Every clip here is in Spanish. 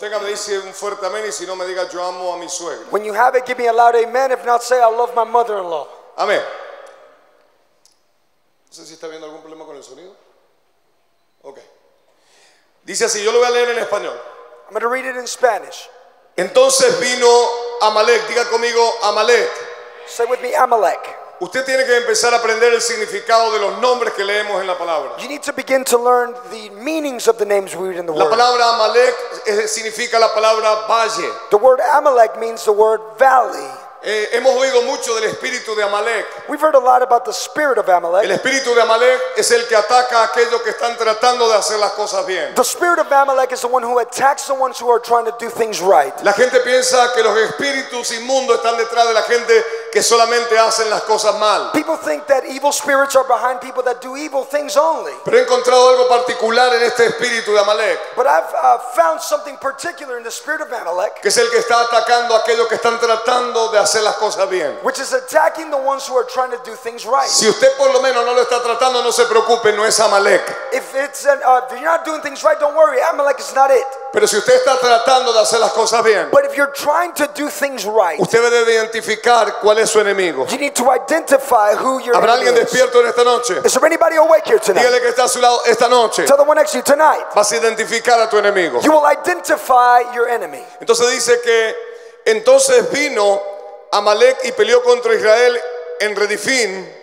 tenga, me dice un fuerte amén, y si no me diga yo amo a mi suegra. When you have it, give me a loud amen. If not, say I love my mother-in-law. Amén. No sé si está viendo algún problema con el sonido. Ok. Dice así, yo lo voy a leer en español. I'm going to read it in Spanish. Entonces vino Amalek, diga conmigo Amalek. Say with me, Amalek. Usted tiene que empezar a aprender el significado de los nombres que leemos en la palabra. You need to begin to learn the meanings of the names we read in the La word. palabra Amalek significa la palabra valle. The word Amalek means the word valley. Hemos oído mucho del espíritu de Amalek. We've heard a lot about the spirit of El Amalek. espíritu de Amalek es el que ataca a aquellos que están tratando de hacer las cosas bien. The spirit of Amalek is the one who attacks the ones who are trying to do things right. La gente piensa que los espíritus inmundos están detrás de la gente que solamente hacen las cosas mal. People think that evil spirits are behind people that do evil things only. Pero he encontrado algo particular en este espíritu de Amalek, But I've found something particular in the spirit of Amalek, que es el que está atacando a aquellos que están tratando de hacer las cosas bien. which is attacking the ones who are trying to do things right. Si usted por lo menos no lo está tratando, no se preocupe, no es Amalek. If you're not doing things right, don't worry. Amalek is not it. Pero si usted está tratando de hacer las cosas bien, But if you're trying to do things right, usted debe identificar cuál es su enemigo. you need to identify who your ¿Habrá enemy alguien is. despierto en esta noche? Is there anybody awake here tonight? Dígale que está a su lado esta noche. Tell the one next to you tonight. Vas a identificar a tu enemigo. You will identify your enemy. Entonces dice que entonces vino Amalek y peleó contra Israel en Redifín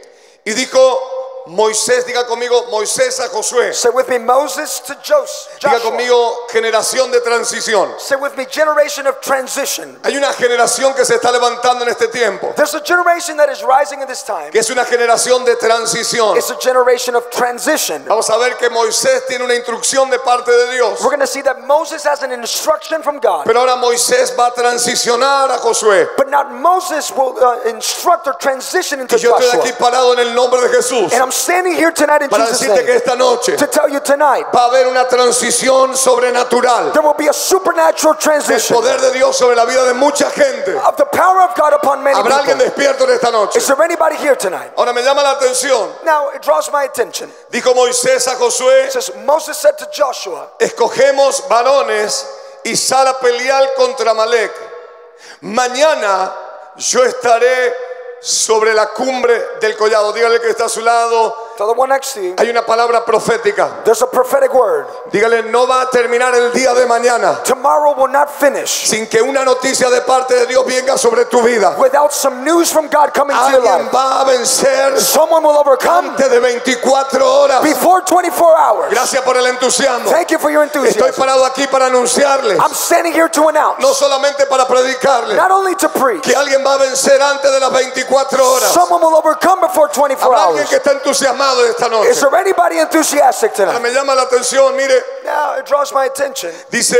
y dijo Moisés, diga conmigo Moisés a Josué. Say with me, Moses to Diga Joshua. conmigo generación de transición. Say with me, generation of transition. Hay una generación que se está levantando en este tiempo, There's a generation that is rising in this time. que es una generación de transición. It's a generation of transition. Vamos a ver que Moisés tiene una instrucción de parte de Dios, We're going to see that Moses has an instruction from God. pero ahora Moisés va a transicionar a Josué. But now Moses will instruct or transition into Y yo estoy aquí Joshua. parado en el nombre de Jesús And I'm standing here tonight in para Jesus' decirte que name esta noche to tell you tonight va a haber una transición sobrenatural there will be a supernatural del transition poder de Dios sobre la vida de mucha gente. of the power of God upon many ¿Habrá alguien people. despierto en esta noche? Is there anybody here tonight? Ahora me llama la atención. Now it draws my attention. Dijo Moisés a Josué: It says Moses said to Joshua, escogemos varones y sal a pelear contra Amalek. Mañana yo estaré sobre la cumbre del collado. Dígale que está a su lado. tell the one next to you, Hay una palabra profética. there's a prophetic word. Dígale, no va a terminar el día de mañana Tomorrow will not finish sin que una noticia de parte de Dios venga sobre tu vida. without some news from God coming to your Alguien life. va a vencer Someone will overcome antes de 24 horas. before 24 hours. Gracias por el entusiasmo. Thank you for your Estoy enthusiasm. parado aquí para anunciarles, I'm standing here to announce, no solamente para predicarles, not only to preach, que alguien va a vencer antes de las 24 horas. someone will overcome before 24 Habrá alguien hours. que está entusiasmado esta noche. Is there anybody enthusiastic Ahora tonight? me llama la atención, mire, Now it draws my attention. dice,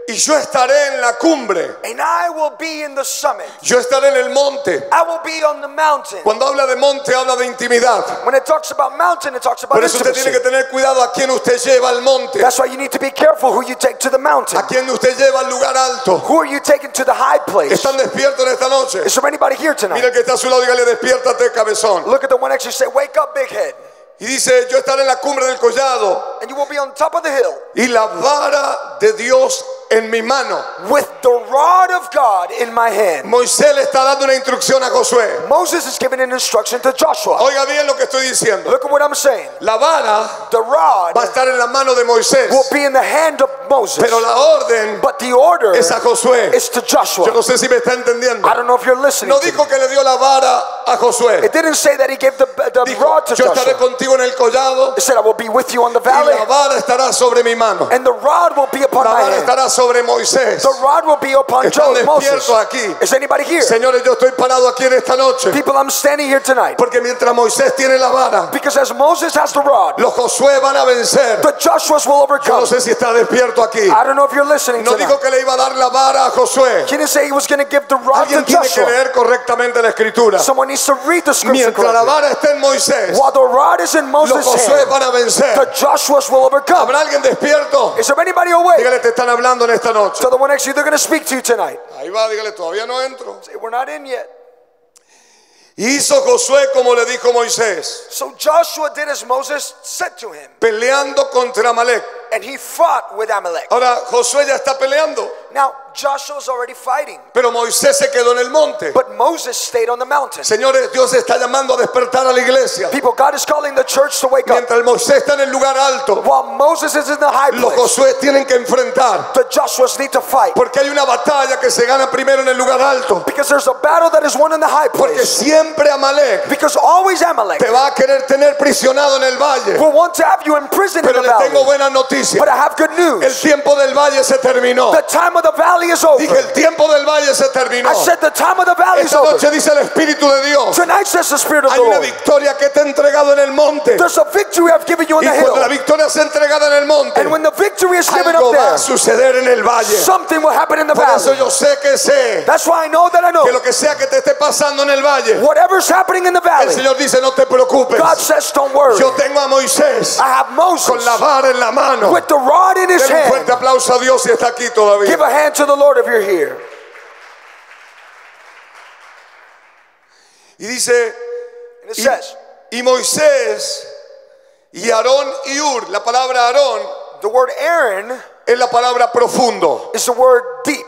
y yo estaré en la cumbre, And I will be in the summit. yo estaré en el monte. I will be on the mountain. Cuando habla de monte, habla de intimidad. When it talks about mountain, it talks about Por eso usted tiene que intimacy. tener cuidado a quién usted lleva al monte, That's why you need to be careful who you take to the mountain. a quién usted lleva al lugar alto. Who are you taking to the high place? ¿Están despiertos en esta noche? Is there anybody here Mira tonight? el que está a su lado, dígale, despiértate, cabezón. Look at the one next to you, say, wake up, big head. Y dice, yo estaré en la cumbre del collado And you will be on top of the hill y la vara de Dios en mi mano. with the rod of God in my hand. Moisés le está dando una instrucción a Josué. Moses is giving an instruction to Joshua. Oiga bien lo que estoy diciendo. Look at what I'm saying. La vara The rod va a estar en la mano de Moisés, will be in the hand of Moses, pero la orden but the order es a Josué. is to Yo Joshua. no sé si me está entendiendo. I don't know if you're listening No to me. dijo que le dio la vara a Josué. It didn't say that he gave the Dijo, rod to yo estaré Joshua. contigo en el collado It said, I will be with you on the y valley, la vara estará sobre mi mano. and the rod will be upon La my vara hand. estará sobre Moisés. The rod will be upon Están Moses. despiertos aquí. Is anybody here? Señores, yo estoy parado aquí en esta noche People, I'm standing here tonight porque mientras Moisés tiene la vara, because as Moses has the rod, los Josué van a vencer. the Joshuas will Yo overcome. no sé si está despierto aquí. I don't know if you're listening No tonight. dijo que le iba a dar la vara a Josué. He didn't say he was going to give the rod to Alguien tiene que Joshua. leer correctamente la escritura. Someone needs to read the scripture Mientras la correctly. vara está en Moisés, While the rod is in los Moses' Josué hand, van a vencer. the Joshuas will overcome. ¿Habrá alguien despierto? Is there anybody awake? Dígale, te están hablando en esta noche. So the one next to you, they're going to speak to you tonight. Ahí va, dígale, todavía no entro. Say, we're not in yet. Y hizo Josué como le dijo Moisés, So Joshua did as Moses said to him. peleando contra Amalek. and he fought with Amalek. Ahora Josué ya está peleando, Now Joshua's already fighting, pero Moisés se quedó en el monte. but Moses stayed on the mountain. Señores, Dios está llamando a despertar a la iglesia. People, God is calling the church to wake up. Mientras Moisés está en el lugar alto, While Moses is in the high los place, Josué tienen que enfrentar, the Joshua's need to fight, porque hay una batalla que se gana primero en el lugar alto. because there's a battle that is won in the high Porque place. siempre Amalek Because always Amalek te va a querer tener prisionado en el valle. will want to have you in prison in Pero the le tengo valley. buena noticia. But I have good El news. tiempo del valle se terminó. The time of the valley is over. Dije, el tiempo del valle se terminó. I said the time of the valley is Esta over. noche dice el Espíritu de Dios, Tonight says the Spirit of hay the una Lord. victoria que te he entregado en el monte. There's a victory I've given you on Y the cuando la hill. victoria sea entregada en el monte, And when the victory is given algo up va a there, suceder en el valle. something will happen in the Por eso valley. yo sé That's why I know that I que know. lo que sea que te esté pasando en el valle, Whatever's happening in the el valley, Señor dice, no te preocupes. God says don't worry. Yo tengo a Moisés I have Moses con la vara en la mano. with the rod in his Denle un fuerte hand. aplauso a Dios si está aquí todavía. Give a hand to the Lord if you're here. Y dice, And it says, y Moisés y Aarón y Ur, la palabra Aarón the word Aaron es la palabra profundo. is the word deep.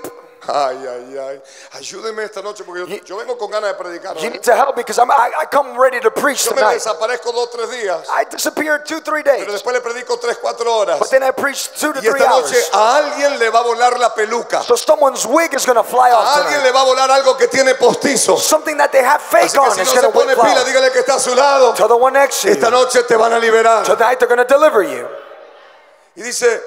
Ay, ay, ay. Ayúdeme esta noche porque yo vengo con ganas de predicar. You ¿no? need to help me because I come ready to preach Yo me tonight. desaparezco 2 o 3 días, I disappeared 2-3 pero days, después le predico 3 o 4 horas. but then I preached 2 to Y 3 esta noche hours. a alguien le va a volar la peluca. So someone's wig is going to fly A off alguien tonight. le va a volar algo que tiene postizo. Something that they have fake Así que on si is no going se to pone fly pila, off. dígale que está a su lado. Tell the one next to Esta you. noche te van a liberar. Tonight they're going to deliver you. Y dice,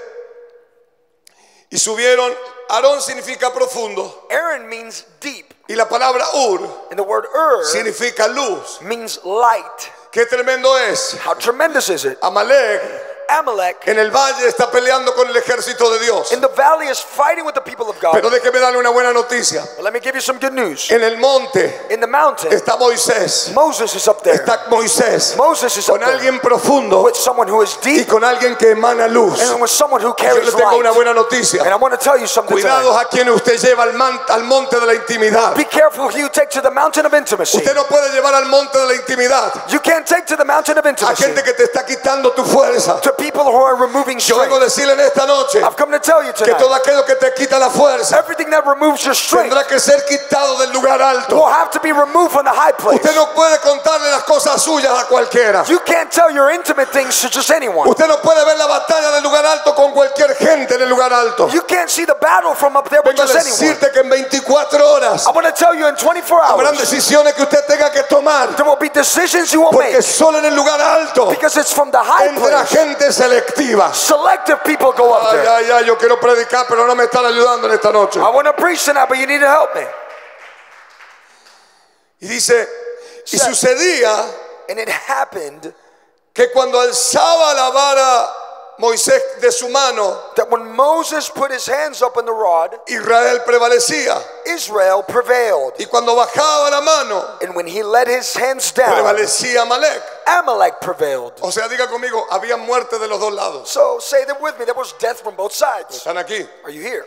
y subieron, Aarón significa profundo. Aaron means deep, Y la palabra Ur and the word Ur significa luz. means light. Qué tremendo es. How tremendous is it? Amalek Amalek en el valle está peleando con el ejército de Dios. in the valley is fighting with the people of God. Pero déjeme darle una buena noticia. But let me give you some good news. En el monte In the mountain, está Moisés. Moses is up there. Está Moisés Moses is up con there alguien profundo with someone who is y deep con alguien que emana luz. and with someone who Yo carries le tengo una light. buena noticia. And I want to tell you something Cuidados tonight. a quien usted lleva al monte de la intimidad. Be careful who you take to the mountain of intimacy. Usted no puede llevar al monte de la intimidad You can't take to the mountain of a intimacy gente que te está quitando tu fuerza. to people who are removing Yo vengo a strength. decirle en esta noche I've come to tell you que tonight, todo aquello que te quita la fuerza everything that removes your strength tendrá que ser quitado del lugar alto. will have to be removed from the high place. Usted no puede contarle las cosas suyas a cualquiera. You can't tell your intimate things to just anyone. Usted no puede ver la batalla del lugar alto con cualquier gente en el lugar alto. You can't see the battle from up there with Vengo a just anyone. decirte que en 24 horas I want to tell you in 24 habrán hours, decisiones que usted tenga que tomar, there will be decisions you will porque make solo en el lugar alto because it's from the high entra place. gente selectiva. Selective people go up Ay, there. ay, ay, yo quiero predicar, pero no me están ayudando en esta noche. I want to preach tonight, but you need to help me. Y dice, y sucedía And it happened que cuando alzaba la vara Moisés de su mano, that when Moses put his hands up in the rod, Israel prevalecía. Israel prevailed. Y cuando bajaba la mano, And when he let his hands down, prevalecía Amalek. Amalek prevailed. O sea, diga conmigo, había muerte de los dos lados. So say them with me. There was death from both sides. Están aquí. Are you here?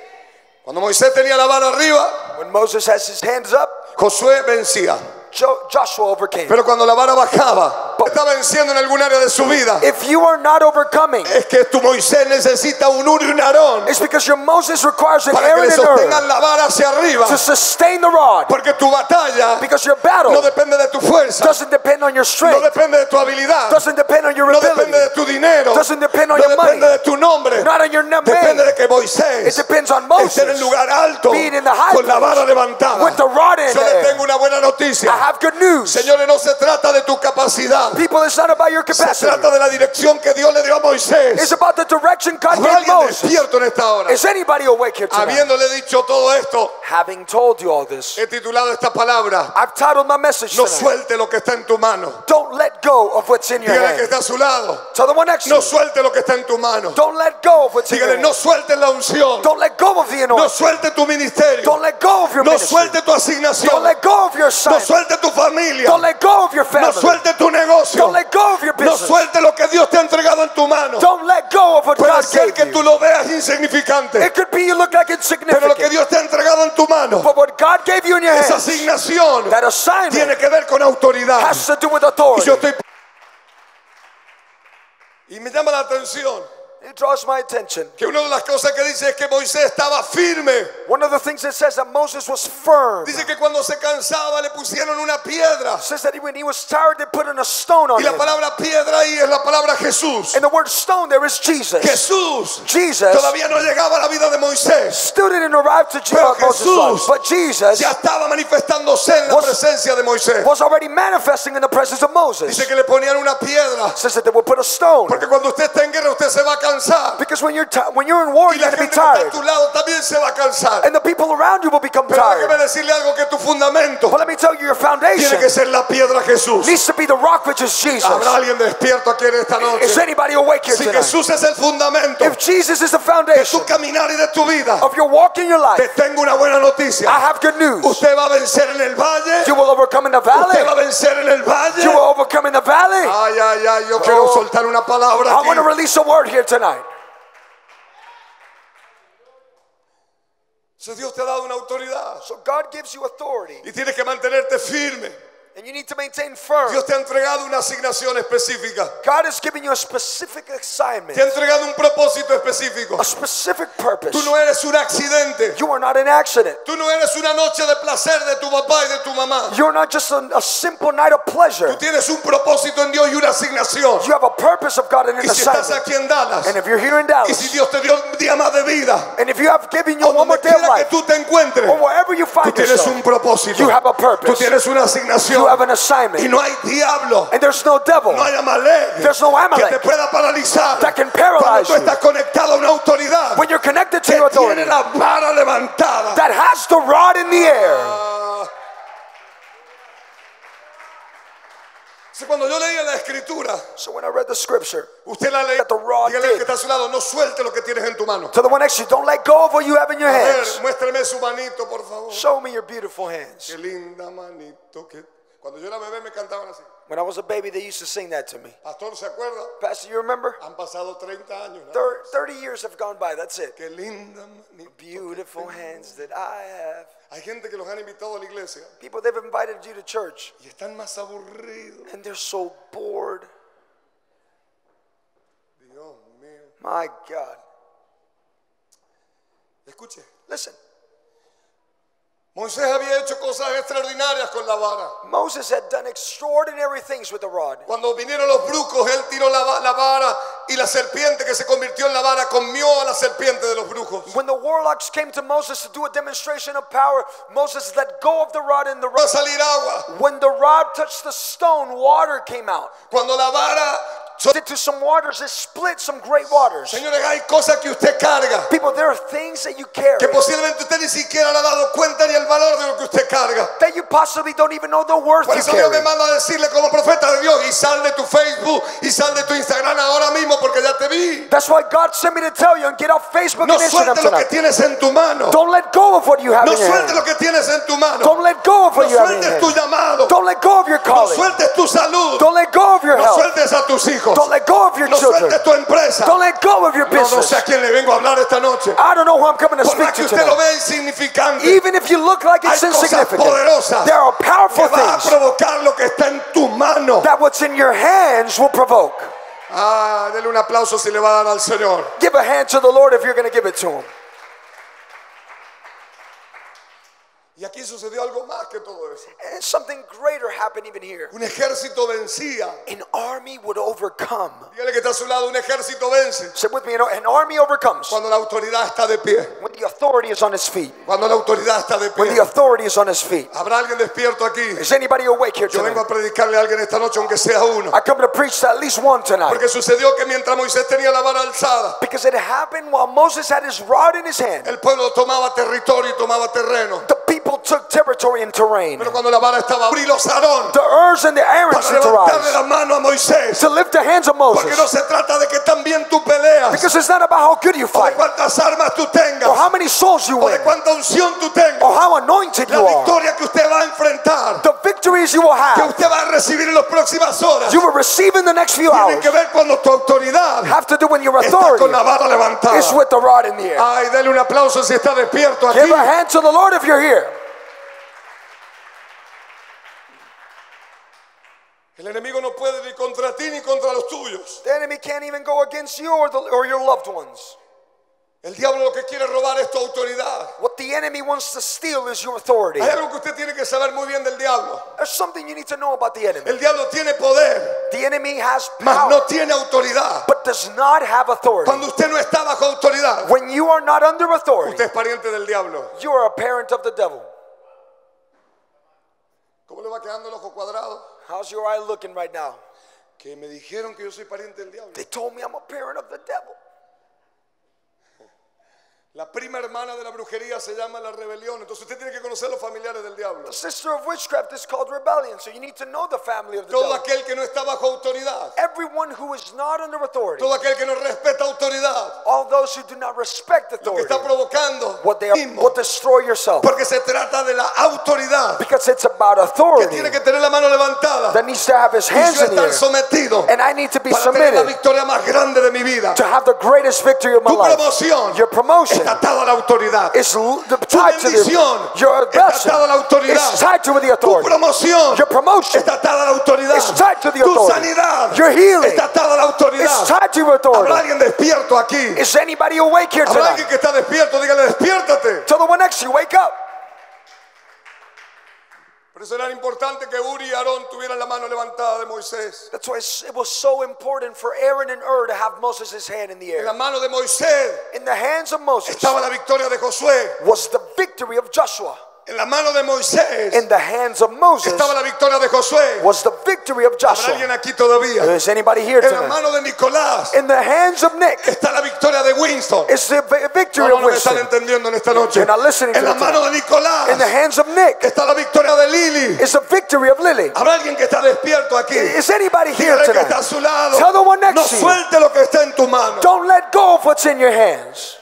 Cuando Moisés tenía la vara arriba, When Moses has his hands up, Josué vencía. Joshua overcame. Pero cuando la vara bajaba, está venciendo en algún área de su vida. If you are not overcoming, Es que tu Moisés necesita un Ur y un Aarón it's because your Moses requires an para que Aaron le and sostengan Ur la vara hacia arriba. to sustain the rod. Porque tu batalla Because your battle no depende de tu fuerza, doesn't depend on your no strength, depende de tu habilidad, doesn't depend on your no ability, depende de tu dinero, doesn't depend on no your money, depende de tu nombre, not on your name. depende de que It Moisés depends on esté en el Moses lugar alto being in the high con la vara place levantada. with the rod in Yo le there. tengo una buena I noticia. have good news. Señores, no se trata de tu capacidad, People, it's not about your se capacity. trata de la dirección que Dios le dio a Moisés. It's about the direction God ¿Habrá gave alguien Moses. despierto en esta hora? Is anybody awake here tonight? Habiéndole dicho todo esto, Having told you all this, he titulado esta palabra: I've titled my message no tonight, suelte lo que está en tu mano. Don't let go of what's in your Dígale que hand. está a su lado: Tell the one next to no you, suelte lo que está en tu mano. don't let go of what's in your Dígale: hand. no suelte la unción, Don't let go of the no anointing. suelte tu ministerio, Don't let go of your no ministry. suelte tu Don't asignación, let go of your no assignment. suelte tu familia, Don't let go of your no family. suelte tu negocio, Don't let go of your no business. suelte lo que Dios te ha entregado en tu mano. Don't let go of what Puede God ser gave que you. tú lo veas insignificante, It could be you look like pero lo que insignificant, Dios te ha entregado en tu mano, but what God gave you in your esa hands, asignación that assignment tiene que ver con autoridad. has to do with Y authority. yo estoy, y me llama la atención It draws my attention. que una de las cosas que dice es que Moisés estaba firme. One of the things it says that Moses was firm. Dice que cuando se cansaba le pusieron una piedra. It says that when he was tired, they put in a stone on Y la him. palabra piedra ahí es la palabra Jesús. And the word stone there is Jesus. Jesús Jesus todavía no llegaba a la vida de Moisés. still didn't arrive to Pero Moses' Jesús life. But Jesus ya estaba manifestándose en la presencia de Moisés. was already manifesting in the presence of Moses. Dice que le ponían una piedra. It says that they would put a stone. Porque cuando usted está en guerra usted se va a cansar. Because when you're in war, Y you're la going to be gente que está a tired. tu lado también se va a cansar. And the people around you will become Pero déjeme tired. decirle algo, que tu fundamento But let me tell you, your tiene foundation que ser la piedra Jesús. needs to be the rock, which is Jesus. ¿Habrá alguien despierto aquí en esta noche? Is anybody awake here Si tonight? Jesús es el fundamento If Jesus is the de foundation tu caminar y de tu vida, of your walk in your te life, tengo una buena I noticia. have good news. Usted va a vencer en el valle. You will overcome in the Usted va valley. a vencer en el valle. You will overcome in the valley. Ay, ay, ay, yo quiero soltar una palabra I want to aquí. release a word here tonight. Si Dios te ha dado una autoridad So God gives you authority, y tienes que mantenerte firme. and you need to maintain firm. Dios te ha entregado una asignación específica. God is giving you a specific assignment, Te ha entregado un propósito específico. a specific purpose. Tú no eres un accidente. You are not an accident. Tú no eres una noche de placer de tu papá y de tu mamá. You're not just a simple night of pleasure. Tú tienes un propósito en Dios y una asignación. You have a purpose of God and an Y si estás assignment. aquí en Dallas, And if you're here in y si Dallas, Dios te dio un día más de vida, and if you have given you o one more donde day of quiera que life, tú te encuentres, or wherever you tú find tienes yourself, un propósito. you have a Tú purpose. tienes una You asignación. have an assignment. Y no hay diablo, And there's no devil no hay Amalek There's no que te Amalek pueda paralizar. that can Cuando paralyze tú you. estás conectado a una autoridad When you're connected to que your authority tiene la vara levantada. that has the rod in the air. Ah. Sí, cuando yo leía la escritura, So when I read the scripture, usted la lee, That the rod dígale al que did. está a su lado, no suelte lo que tienes en tu mano. to the one next to you, don't let go of what you have in your A ver, hands. muéstrame su manito, por favor. Show me your beautiful hands. Qué linda manito. Cuando yo era bebé me cantaban así. When I was a baby, they used to sing that to me. Pastor, ¿se acuerda? Pastor, you remember? Han pasado 30 años. ¿no? 30 years have gone by, that's it. Qué linda manito. Beautiful hands that I have. Hay gente que los han invitado a la iglesia People, they've invited you to church, y están más aburridos. and they're so bored. Dios mío. My God. Escuche. Listen, Moisés había hecho cosas extraordinarias con la vara. Moses had done extraordinary things with the rod. Cuando vinieron los brujos, él tiró la vara y la serpiente que se convirtió en la vara comió a la serpiente de los brujos. When the warlocks came to Moses to do a demonstration of power, Moses let go of the rod, and the Va a rod, salir agua. when the rod touched the stone, water came out. Cuando la vara... Into some waters, it split some great waters. Señores, hay cosas que usted carga People, there are things that you carry que posiblemente usted ni siquiera le ha dado cuenta ni el valor de lo que usted carga. that you possibly don't even know the worth Por you eso Dios me carry. manda a decirle como profeta de Dios, y sal de tu Facebook y sal de tu Instagram ahora mismo porque ya te vi. That's why God sent me to tell you, and get off Facebook No and Instagram suelte lo que tonight. tienes en tu mano. Don't let go of what you have No in your sueltes hand. lo que tienes en tu mano. Don't let go of No what you have in your sueltes tu hand. llamado. Don't let go of your No calling. sueltes tu salud. Don't let go of your No health. sueltes a tus hijos. Don't let go of your No children. sueltes tu empresa. Don't let go of your No sé business. a quién le vengo a hablar esta noche. I don't know who I'm coming to Por speak más que to usted lo tonight. vea insignificante, Even if you look like hay it's cosas insignificant, poderosas there are que powerful va a things provocar lo que está en tu mano. that what's in your hands will provoke. Ah, dele un aplauso si le va a dar al Señor. Give a hand to the Lord if you're going to give it to him. Y aquí sucedió algo más que todo eso. And something greater happened even here. Un ejército vencía. An army would overcome. Dígale que está a su lado, un ejército vence Say with me, an army overcomes cuando la autoridad está de pie. when the authority is on his feet. Cuando la autoridad está de When pie. the authority is on his feet. ¿Habrá alguien despierto aquí? Is anybody awake here Yo vengo tonight? a predicarle a alguien esta noche, aunque sea uno. I come to preach to at least one tonight. Porque sucedió que mientras Moisés tenía la vara alzada, Because it happened while Moses had his rod in his hand. el pueblo tomaba territorio y tomaba terreno. The people took territory and terrain. Pero cuando la vara estaba y los Aarón The Urs and the Aarons para to levantarle rise. la mano a Moisés, To lift the hands of porque no Moses. se trata de que también tú peleas, Because it's not about how good you o de fight, cuántas armas tú tengas, or how many souls you o de win, cuánta unción tú tengas. or how anointed La you are. victoria que usted va a enfrentar, The victories you will que have, usted va a recibir en las próximas horas, you will receive in the next few tiene hours, que ver cuando tu autoridad have to do when your está authority con la vara levantada. is with the rod in the air. Ay, dele un aplauso si está despierto aquí. Give a hand to the Lord if you're here. El enemigo no puede ni contra ti ni contra los tuyos. The enemy can't even go against you or your loved ones. El diablo lo que quiere robar es tu autoridad. What the enemy wants to steal is your authority. Hay algo que usted tiene que saber muy bien del diablo. There's something you need to know about the enemy. El diablo tiene poder, The enemy has mas power, no tiene autoridad. but does not have authority. Cuando usted no está bajo autoridad, When you are not under authority, usted es pariente del diablo. you are a parent of the devil. ¿Cómo le va quedando el ojo cuadrado? How's your eye looking right now? Que me dijeron que yo soy pariente del diablo. They told me I'm a parent of the devil. La prima hermana de la brujería se llama la rebelión. Entonces usted tiene que conocer los familiares del diablo. The sister of witchcraft is called rebellion, so you need to know the family of the Todo devil. aquel que no está bajo autoridad, Everyone who is not under authority, todo aquel que no respeta autoridad, all those who do not respect lo que authority, está provocando what they are, mismo. will destroy yourself. Porque se trata de la autoridad Because it's about que authority tiene que tener la mano levantada that needs to have his y hands yo in the estar air. sometido And I need to be para tener la submitted victoria más grande de mi vida. to have the greatest victory of my Tu life. promoción Your promotion está atada a la autoridad. is Tu tied to bendición your está blessing. atada a la autoridad. It's tied to the Tu authority. promoción Your promotion está atada a la autoridad. is tied to the Tu authority. sanidad Your healing está atada a la is autoridad. tied to your ¿Habrá authority. alguien despierto aquí? Is anybody awake here ¿Habrá tonight? alguien que está despierto? Dígale, despiértate. Tell the one next to you, wake up. Por eso era importante que Uri y Aarón tuvieran la mano levantada de Moisés. That's why it was so important for Aaron and Ur to have Moses' hand in the En la air. mano de Moisés In the hands of Moses estaba la victoria de Josué. was the victory of Joshua. En la mano de Moisés In the hands of Moses estaba la victoria de Josué. was the victory of ¿Habrá Joshua. alguien aquí todavía? Is anybody here En la tonight? mano de Nicolás In the hands of Nick está la victoria de Winston. is the victory No, of no me están Winston. entendiendo en esta noche. You're not listening to En la me mano de Nicolás In the hands of Nick está la victoria de Lili. is the victory of Lily. ¿Habrá alguien que está despierto aquí? Is anybody here Dígale que está a tonight? su lado. Tell the one No next to you. suelte lo que está en tu mano. Don't let go of what's in your hands.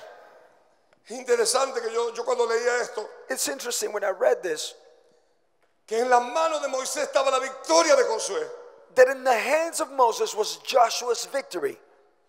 Es interesante que yo cuando leía esto, It's interesting when I read this, que en la mano de Moisés estaba la victoria de Josué. that in the hands of Moses was Joshua's victory.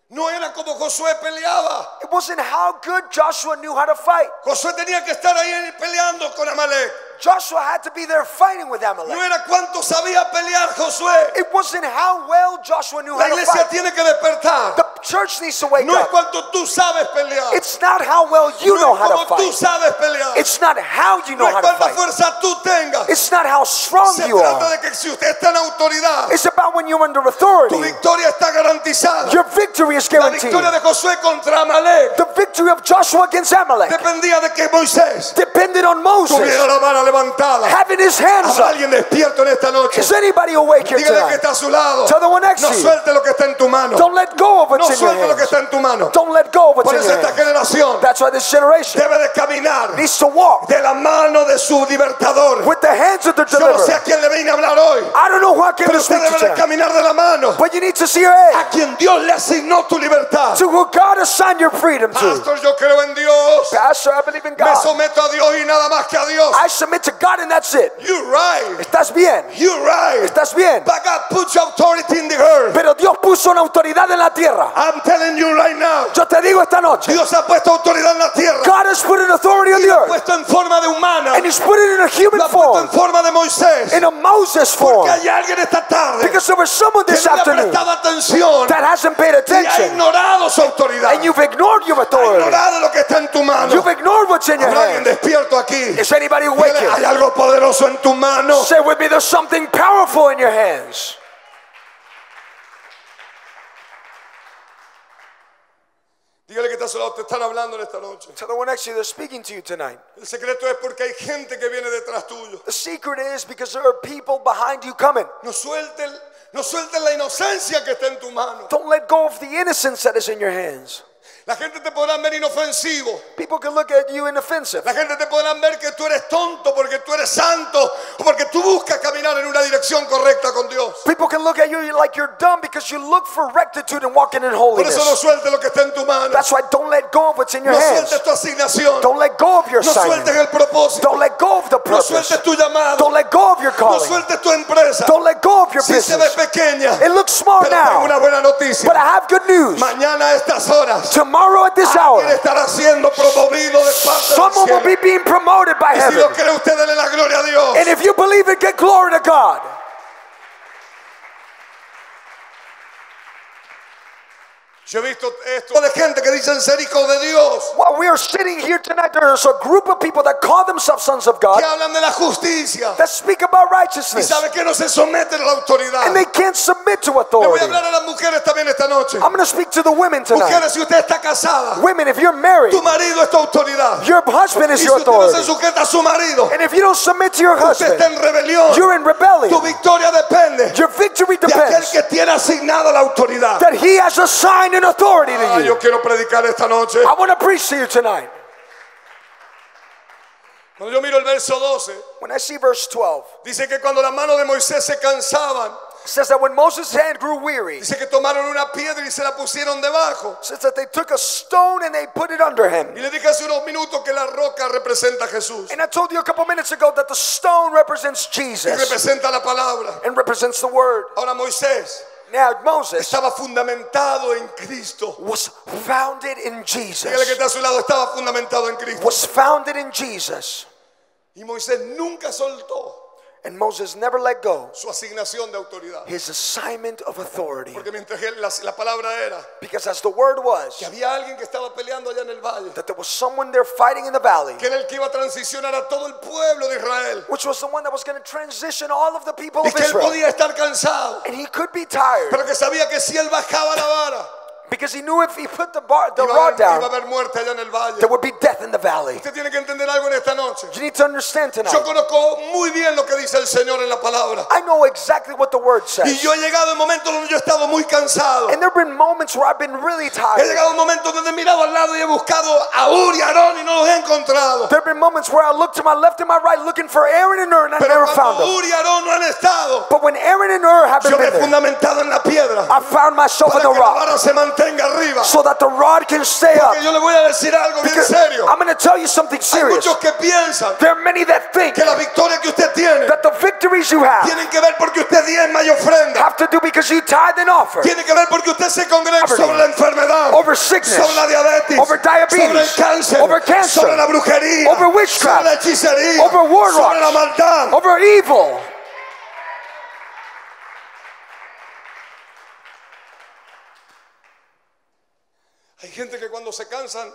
No era como Josué peleaba. It wasn't how good Joshua knew how to fight. Josué tenía que estar ahí peleando con Amalek. Joshua had to be there fighting with No Amalek. era cuánto sabía pelear Josué. It wasn't how well Joshua knew La how to iglesia fight. tiene que despertar. The church needs to wake No es up. cuánto tú sabes pelear. It's not how well you know No es how to como tú fight. sabes pelear. It's not how you No know es how to cuánta fight. fuerza tú tengas. It's not how strong Se you trata are. de que si usted está en autoridad, It's about when you're under tu authority. victoria está garantizada. Your victory is La guaranteed. victoria de Josué contra Amalek The victory of Joshua against Amalek dependía de que Moisés depended on Moses tuviera la mano levantada. having his hands ¿Habrá up. alguien despierto en esta noche? Is anybody awake here Dígale que tonight? está a su lado. Tell the one next No to you. suelte lo que está en tu mano. Don't let go of No what's in your suelte lo que hands. está en tu mano. Don't let go of what's Por in eso your esta hands. generación That's why this generation debe de caminar needs to walk de la mano de su libertador. with the hands of the Yo no sé deliverer. a quién le vine a hablar hoy, I don't know who I came pero to usted speak to debe de tonight, caminar de la mano but you need to see your a head quien Dios le asignó tu libertad. to who God assigned your freedom to. Pastor, yo creo en Dios. Pastor, I believe in Me God. someto a Dios y nada más que a Dios. I submit to God and that's it. You're right. Estás bien. You're right. Estás bien. But God puts authority in the earth. Pero Dios puso una autoridad en la tierra. I'm telling you right now. Yo te digo esta noche, Dios ha puesto autoridad en la tierra. God has put an authority on Y the lo ha earth, puesto en forma de humana. and He's put it in a human Lo ha puesto en form, forma de Moisés. in a Moses form. Porque hay alguien esta tarde Because there was someone que this no le ha afternoon prestado atención that hasn't paid y ha attention, ignorado su autoridad. and you've ignored your Ha authority. ignorado lo que está en tu mano. You've ignored what's in your Habrá alguien hand. despierto aquí. Is anybody awake Dígale, hay here? algo poderoso en tu mano. Say with me, there's something powerful in your hands. Dígale que está a su lado, te están hablando en esta noche. Tell the one next to you, they're speaking to you tonight. El secreto es porque hay gente que viene detrás tuyo. The secret is because there are people behind you coming. No sueltes la inocencia que está en tu mano. Don't let go of the innocence that is in your hands. La gente te podrá ver inofensivo. People can look at you inoffensive. La gente te podrá ver que tú eres tonto porque tú eres santo o porque tú buscas caminar en una dirección correcta con Dios. People can look at you like you're dumb because you look for rectitude and walking in Por eso no holiness. sueltes lo que está en tu mano. That's why don't let go of what's in your No hands. sueltes tu asignación. Don't let go of your No sueltes assignment. el propósito. Don't let go of the No purpose. sueltes tu llamado. Don't let go of your No calling. sueltes tu empresa. Don't let go of your Si se ve business. pequeña, It looks small pero tengo una now, buena noticia. but I have good news. Mañana a estas horas Tomorrow at this hour, alguien estará siendo promovido de parte del someone will cielo. be being promoted by Y si lo heaven. cree usted, dele la gloria a Dios. And if you believe it, get glory to God. Yo he visto esto de gente que dicen ser hijos de Dios, While we are sitting here tonight, there's a group of people that call themselves sons of God que hablan de la justicia that speak about y righteousness, saben que no se someten a la autoridad. and they can't submit to Le voy authority. a hablar a las mujeres también esta noche. I'm going to speak to the women tonight. Mujeres, si usted está casada, Women, if you're married, tu marido es tu autoridad. your husband Y is si your usted no se authority. sujeta a su marido, And if you don't submit to your usted husband, está en rebelión. you're in Tu rebellion. victoria depende Your victory de aquel depends que tiene asignado la autoridad. that he has assigned an authority to you. Yo quiero predicar esta noche. I want to preach to you tonight. Cuando yo miro el verso 12, When I see verse 12, dice que cuando las manos de Moisés se cansaban, it says that when Moses' hand grew weary, dice que tomaron una piedra y se la pusieron debajo. it says that they took a stone and they put it under him. Y le dije hace unos minutos que la roca representa a Jesús And I told you a couple minutes ago that the stone represents y Jesus representa la palabra. and represents the word. Ahora Moisés Now Moses estaba fundamentado en Cristo. was founded in Dígale que Jesus. está a su lado, estaba fundamentado en Cristo. Was founded in Jesus. Y Moisés nunca soltó And Moses never let go su asignación de autoridad. his assignment of authority. Porque mientras la palabra era Because as the word was que había alguien que estaba peleando allá en el valle, that there was someone there fighting in the valley, que era el que iba a transicionar a todo el pueblo de Israel, which was the one that was going to transition all of the people y of que él Israel. podía estar cansado, And he could be tired pero que sabía que si él bajaba la vara, because he knew if he put the iba rod a down, haber muerte allá en el valle. there would be death in the valley. Usted tiene que entender algo en esta noche. You need to understand Yo tonight. conozco muy bien lo que dice el Señor en la palabra. I know exactly what the word Y says. yo he llegado en momentos donde yo he estado muy cansado. And there have been moments where I've been really He tired. llegado en momentos donde he mirado al lado y he buscado a Ur y a Aarón y no los he encontrado. There have been moments where I looked to my left and my right looking for Aaron and Ur and I Pero never found cuando them. Ur y Aarón no han estado, But when Aaron and Ur haven't yo me he been there, fundamentado en la piedra I found myself in para the que la rock vara se mantenga arriba. so that the rod can stay up. Porque yo le voy a decir algo bien Because serio. I'm going to tell you something Hay serious. muchos que piensan There are many that think que la victoria que usted tiene that the victories you have tienen que ver porque usted diezma y ofrenda. have to do because you tithe and offer Tiene que ver porque usted se congrega Poverty. sobre la enfermedad, over sickness, sobre la diabetes, over diabetes, sobre el cáncer, over cancer, sobre la brujería, over witchcraft, sobre la hechicería, over warlocks, sobre la maldad. over evil. Hay gente que cuando se cansan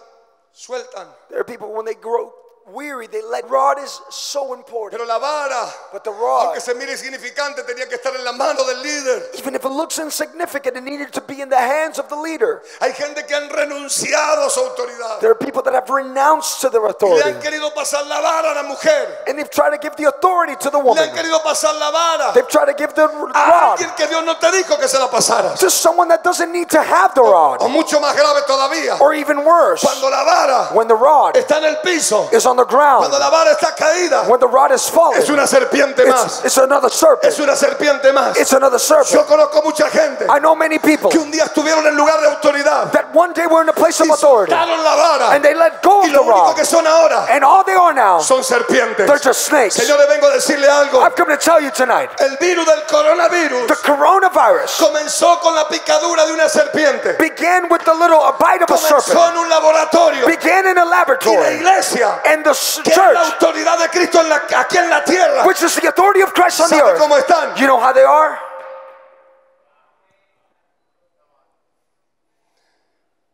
sueltan, There are people when they grow weary, they let rod is so important. pero la vara, But the rod, aunque se mire insignificante, tenía que estar en la mano del líder. even if it looks insignificant, it needed to be in the hands of the leader. Hay gente que han renunciado a su autoridad There are people that have renounced to their y le authority. han querido pasar la vara a la mujer, And they've tried to give the authority to the le woman. han querido pasar la vara They've tried to give the a rod alguien que Dios no te dijo que se la pasaras. to someone that doesn't need to have the rod. O mucho más grave todavía, Or even worse, cuando la vara when the rod está en el piso, is on the ground, cuando la vara está caída, when the rod is falling, es una serpiente más, it's another serpent. es una serpiente más. It's another serpent. Yo conozco mucha gente I know many people que un día estuvieron en lugar de autoridad that one day were in a place of y authority soltaron la vara and they let go y of lo the único rod. que son ahora And all they are now, son serpientes. they're just snakes. Señores, vengo a decirle algo. I've come to tell you tonight, El virus del coronavirus the coronavirus comenzó con la picadura de una serpiente, began with the little bite of a comenzó serpent, en un laboratorio began in a y la laboratory, iglesia, and the que es la church, autoridad de Cristo aquí en la tierra. which is the authority of Christ on the ¿Sabe earth. cómo están? You know how they are?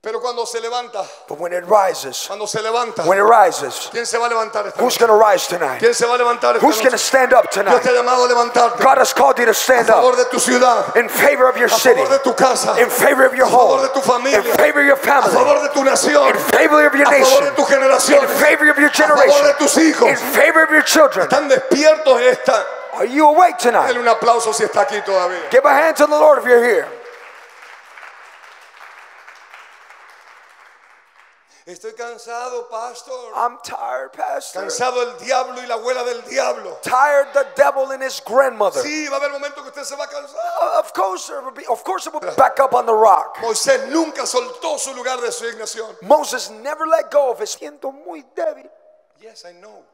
Pero cuando se levanta, But when it rises, cuando se levanta, when it rises, ¿quién se va a levantar esta who's noche? going to rise tonight? ¿Quién se va a levantar esta Who's going to noche? stand up Dios tonight? te ha llamado a levantarte God has called you to a stand favor up de tu ciudad, in favor of your a city, favor de tu casa, in favor of your a favor home, de tu in familia, favor of your a family, favor de tu nación, in favor of your a favor nation, de tu generación, in favor of your a favor generation, de tus hijos. in favor of your children. ¿Están despiertos? Are you awake tonight? Denle un aplauso si está aquí todavía. Give a hand to the Lord if you're here. Estoy cansado, pastor. I'm tired, Pastor. Cansado el diablo y la abuela del diablo. Tired the devil and his grandmother. Sí, va a haber momentos que usted se va a cansar. Of course it will be back up on the rock. Moisés nunca soltó su lugar de asignación. Moses never let go of his siento muy débil. Yes, I know.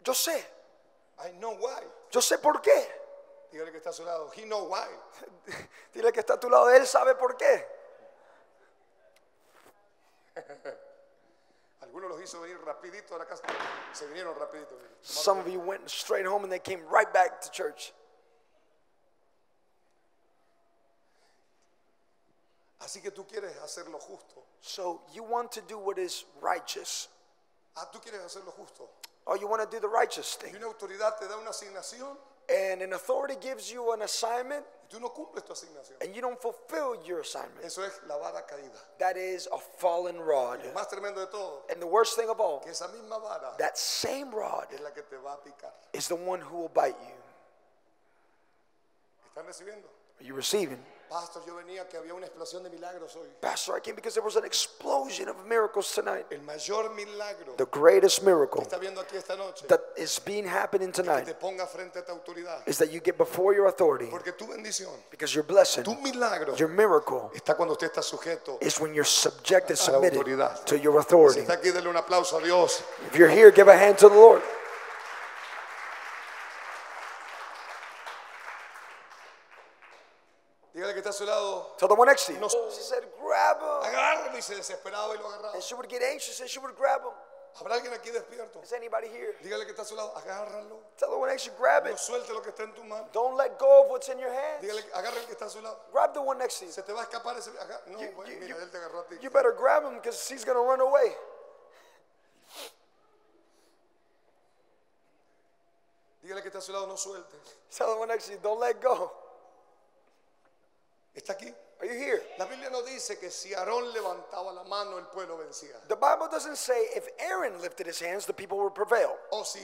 Yo sé. I know why. Yo sé por qué. Dígale que está a su lado. He know why. Dile que está a tu lado, él sabe por qué. Algunos los hizo venir rapidito a la casa. Se vinieron rapidito. Some of you went straight home and they came right back to church. Así que tú quieres hacer lo justo. So you want to do what is righteous. Tú quieres hacer lo justo. Or you want to do the righteous Y thing. una autoridad te da una asignación And an authority gives you an assignment y tú no cumples tu asignación. and you don't fulfill your assignment. Eso es la vara caída. That is a fallen rod. Lo más tremendo de todo, And the worst thing of all, que esa misma vara that same rod es la que te va a picar. is the one who will bite you. ¿Están recibiendo? Are you receiving? Pastor, yo venía que había una explosión de milagros hoy. Pastor, I came because there was an explosion of miracles tonight. El mayor milagro The greatest que miracle está viendo aquí esta noche, that is being happening que tonight te ponga frente a tu autoridad. is that you get before your authority, Porque tu bendición, because your blessing, tu milagro, your miracle, está cuando usted está sujeto. is when you're subjected, A la submitted autoridad. to your Si authority. está aquí, denle un aplauso a Dios. If you're here, give a hand to the Lord. Dígale que está a su lado, Tell the one next to you. No. She said, grab him. agárralo, y se desesperaba y lo agarraba. And she would get anxious and she would grab him. ¿Habrá alguien aquí despierto? Is anybody here? Dígale que está a su lado, agárralo. Tell the one next to you, grab No it. suelte lo que está en tu mano. Don't let go of what's in your hands. Dígale, agarra el que está a su lado. Grab the one next to you. Se te va a escapar ese. No, You- bueno, you- mira, él te agarró a ti. You better grab him because he's going to run away. Dígale que está a su lado, no suelte. Tell the one next to you, don't let go. ¿Está aquí? Are you here? La Biblia no dice que si Aarón levantaba la mano, el pueblo vencía. The Bible doesn't say if Aaron lifted his hands, the people would prevail. O si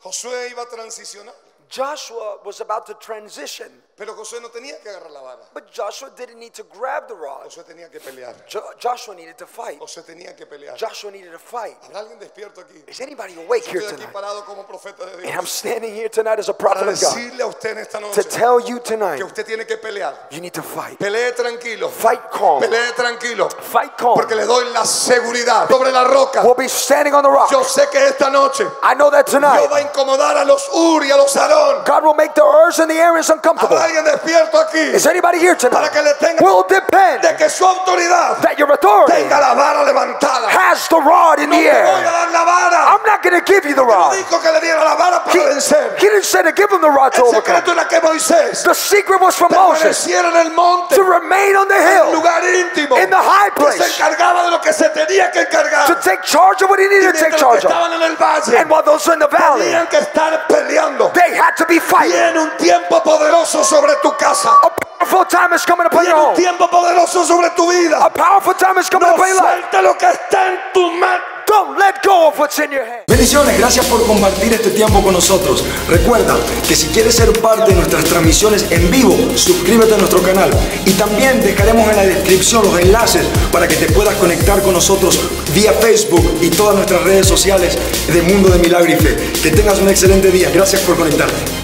Josué iba a transicionar. Joshua was about to transition, Pero Josué no tenía que agarrar la vara. but Joshua didn't need to grab the rod. Josué tenía que pelear. Joshua needed to fight. Josué tenía que pelear. Joshua needed to fight. ¿Habrá alguien despierto aquí? Is anybody awake here Estoy aquí tonight? parado como profeta de And Dios. I'm standing here tonight as a Para prophet of God decirle a usted en esta to noche tell you tonight, que usted tiene que pelear. you need to fight. Pelee tranquilo. Fight calm. Pelee tranquilo. Fight calm. Porque le doy la seguridad sobre la roca. We'll be standing on the rock. Yo sé que esta noche I know that Dios va tonight a incomodar a los Ur y a los Aarón. God will make the Urs and the Aarons uncomfortable. ¿Habrá alguien despierto aquí? Is anybody here Para tonight? que le tenga Will depend de que su autoridad that your authority tenga la vara levantada. has the rod in No the te voy a air. dar la vara. I'm not going to give you the No rod. dijo que le diera la vara para vencer. He didn't say to give him the rod to El secreto overcome. era que Moisés The secret was for Moses permaneciera en el monte, to remain on the en hill, lugar íntimo, in the high que se place, encargaba de lo que se tenía que encargar. to take charge of what he Y needed to take mientras los charge que of. estaban en el valle And while those in the valley, tenían que estar peleando. they had to be fighting. Viene un tiempo poderoso sobre tu casa. A powerful time is coming upon your Viene un home. tiempo poderoso sobre tu vida. A powerful time is coming No upon your life. suelte lo que está en tu mano. Don't let go of what's in your hand. Bendiciones, gracias por compartir este tiempo con nosotros. Recuerda que si quieres ser parte de nuestras transmisiones en vivo, suscríbete a nuestro canal y también dejaremos en la descripción los enlaces para que te puedas conectar con nosotros vía Facebook y todas nuestras redes sociales de Mundo de Milagro y Fe. Que tengas un excelente día. Gracias por conectarte.